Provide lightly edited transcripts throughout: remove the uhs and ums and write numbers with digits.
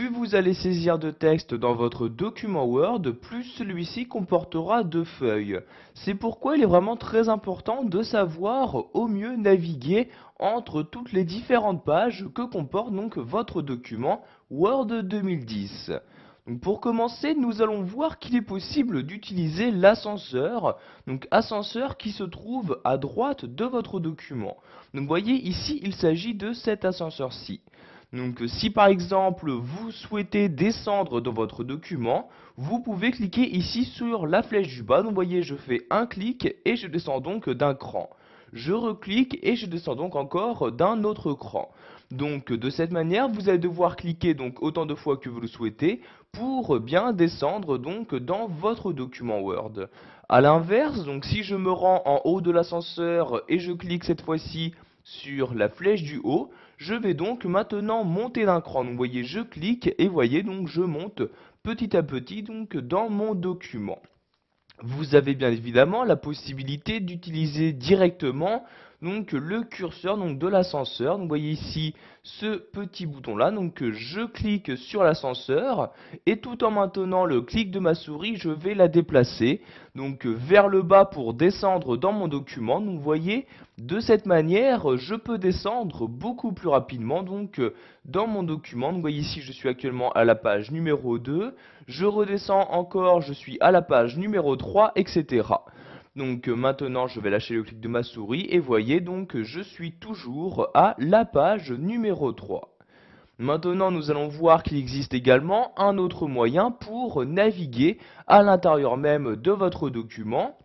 plus vous allez saisir de texte dans votre document Word, plus celui-ci comportera de feuilles. C'est pourquoi il est vraiment très important de savoir au mieux naviguer entre toutes les différentes pages que comporte donc votre document Word 2010. Donc pour commencer, nous allons voir qu'il est possible d'utiliser l'ascenseur, donc ascenseur qui se trouve à droite de votre document. Donc voyez ici, il s'agit de cet ascenseur-ci. Donc si par exemple vous souhaitez descendre dans votre document, vous pouvez cliquer ici sur la flèche du bas. Donc voyez, je fais un clic et je descends donc d'un cran. Je reclique et je descends donc encore d'un autre cran. Donc de cette manière, vous allez devoir cliquer donc autant de fois que vous le souhaitez pour bien descendre donc dans votre document Word. A l'inverse, donc si je me rends en haut de l'ascenseur et je clique cette fois-ci sur la flèche du haut, je vais donc maintenant monter d'un cran. Donc vous voyez, je clique et voyez donc je monte petit à petit donc dans mon document. Vous avez bien évidemment la possibilité d'utiliser directement donc le curseur donc de l'ascenseur. Donc vous voyez ici ce petit bouton là, donc je clique sur l'ascenseur et tout en maintenant le clic de ma souris, je vais la déplacer donc vers le bas pour descendre dans mon document. Donc vous voyez, de cette manière, je peux descendre beaucoup plus rapidement donc dans mon document. Donc vous voyez ici, je suis actuellement à la page numéro 2, je redescends encore, je suis à la page numéro 3, etc. Donc maintenant je vais lâcher le clic de ma souris et voyez donc je suis toujours à la page numéro 3. Maintenant nous allons voir qu'il existe également un autre moyen pour naviguer à l'intérieur même de votre document.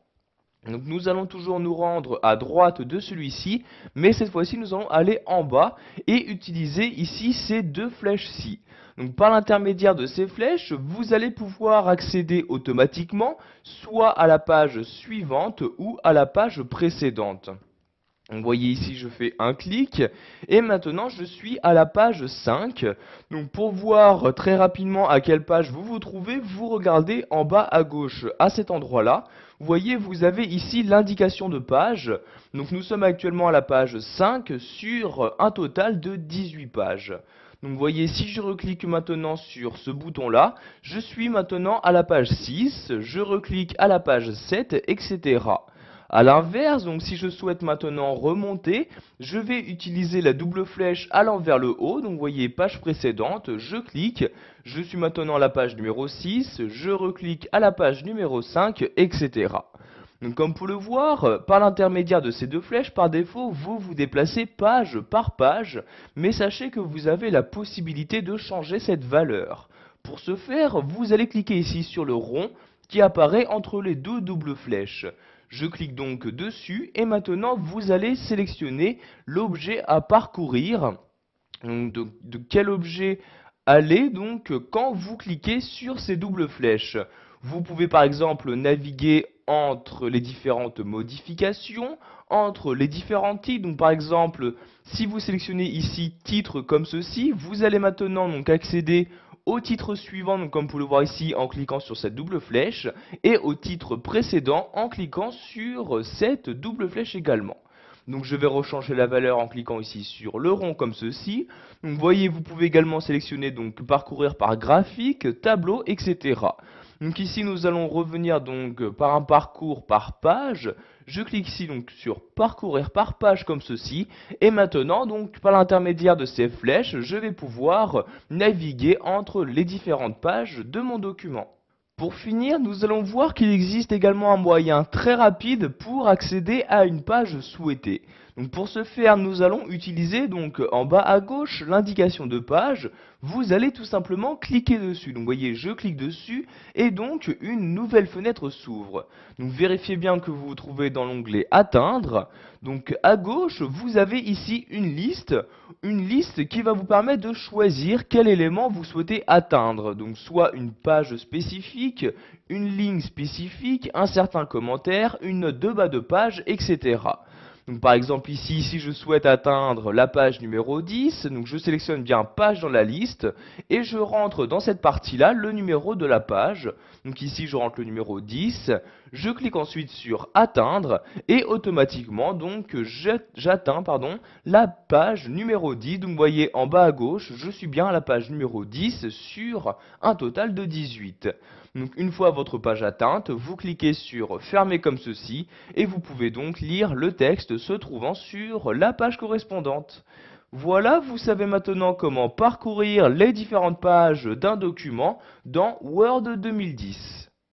Donc nous allons toujours nous rendre à droite de celui-ci, mais cette fois-ci nous allons aller en bas et utiliser ici ces deux flèches-ci. Donc par l'intermédiaire de ces flèches, vous allez pouvoir accéder automatiquement soit à la page suivante ou à la page précédente. Vous voyez ici, je fais un clic et maintenant je suis à la page 5. Donc pour voir très rapidement à quelle page vous vous trouvez, vous regardez en bas à gauche à cet endroit-là. Vous voyez, vous avez ici l'indication de page. Donc nous sommes actuellement à la page 5 sur un total de 18 pages. Donc vous voyez, si je reclique maintenant sur ce bouton-là, je suis maintenant à la page 6, je reclique à la page 7, etc. A l'inverse, donc si je souhaite maintenant remonter, je vais utiliser la double flèche allant vers le haut. Donc vous voyez, page précédente, je clique, je suis maintenant à la page numéro 6, je reclique à la page numéro 5, etc. Donc comme pour le voir, par l'intermédiaire de ces deux flèches, par défaut, vous vous déplacez page par page, mais sachez que vous avez la possibilité de changer cette valeur. Pour ce faire, vous allez cliquer ici sur le rond qui apparaît entre les deux doubles flèches. Je clique donc dessus et maintenant vous allez sélectionner l'objet à parcourir. Donc de quel objet aller donc quand vous cliquez sur ces doubles flèches. Vous pouvez par exemple naviguer entre les différentes modifications, entre les différents titres. Donc par exemple, si vous sélectionnez ici titre comme ceci, vous allez maintenant donc accéder au titre suivant, donc comme vous pouvez le voir ici en cliquant sur cette double flèche, et au titre précédent en cliquant sur cette double flèche également. Donc je vais rechanger la valeur en cliquant ici sur le rond comme ceci. Donc vous voyez, vous pouvez également sélectionner donc parcourir par graphique, tableau, etc. Donc ici nous allons revenir donc par un parcours par page. Je clique ici donc sur parcourir par page comme ceci. Et maintenant donc par l'intermédiaire de ces flèches, je vais pouvoir naviguer entre les différentes pages de mon document. Pour finir, nous allons voir qu'il existe également un moyen très rapide pour accéder à une page souhaitée. Donc pour ce faire, nous allons utiliser donc en bas à gauche l'indication de page. Vous allez tout simplement cliquer dessus. Donc vous voyez, je clique dessus et donc une nouvelle fenêtre s'ouvre. Donc vérifiez bien que vous vous trouvez dans l'onglet Atteindre. Donc à gauche, vous avez ici une liste qui va vous permettre de choisir quel élément vous souhaitez atteindre. Donc soit une page spécifique, une ligne spécifique, un certain commentaire, une note de bas de page, etc. Donc par exemple ici, si je souhaite atteindre la page numéro 10, donc je sélectionne bien page dans la liste et je rentre dans cette partie-là le numéro de la page. Donc ici je rentre le numéro 10, je clique ensuite sur atteindre et automatiquement donc j'atteins la page numéro 10. Donc vous voyez en bas à gauche, je suis bien à la page numéro 10 sur un total de 18. Donc une fois votre page atteinte, vous cliquez sur fermer comme ceci et vous pouvez donc lire le texte se trouvant sur la page correspondante. Voilà, vous savez maintenant comment parcourir les différentes pages d'un document dans Word 2010.